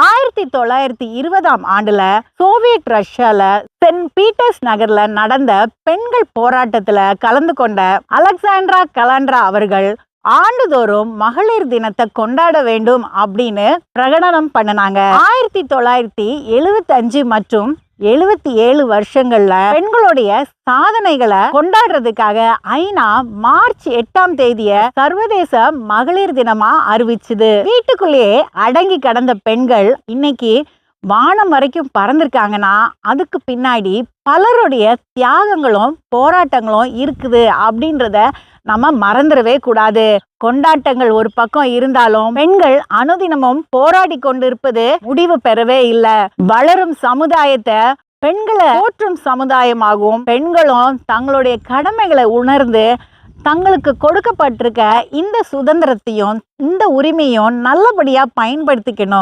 1920ஆம் ஆண்டுல Soviet ரஷ்யால send Peter's நகர்ல நடந்த பெண்கள் போராட்டத்துல கலந்து கொண்ட அலெக்சாண்ட்ரா கலாண்ட்ரா அவர்கள் ஆண்டுதோறும் மகளிர் தினத்தை கொண்டாட வேண்டும் அப்படின்னு பிரகடனம் பண்ணினாங்க. 1975 மற்றும் 77 வருஷங்கள்ல பெண்களுடைய சாதனைகளை கொண்டாடுறதுக்காக ஐநா மார்ச் 8ஆம் தேதிய சர்வதேச மகளிர் தினமா அறிவிச்சுது. வீட்டுக்குள்ளேயே அடங்கி கடந்த பெண்கள் இன்னைக்கு வானம் வரைக்கும் பறந்திருக்காங்கன்னா அதுக்கு பின்னாடி பலருடைய தியாகங்களும் போராட்டங்களும் இருக்குது அப்படின்றத நம்ம மறந்துடவே கூடாது. கொண்டாட்டங்கள் ஒரு பக்கம் இருந்தாலும் பெண்கள் அனுதினமும் போராடி கொண்டிருப்பது முடிவு பெறவே இல்லை. வளரும் சமுதாயத்தை பெண்களை போற்றும் சமுதாயமாகவும் பெண்களும் தங்களுடைய கடமைகளை உணர்ந்து தங்களுக்கு கொடுக்கப்பட்டிருக்க இந்த சுதந்திரத்தையும் இந்த உரிமையும் நல்லபடியா பயன்படுத்திக்கணும்.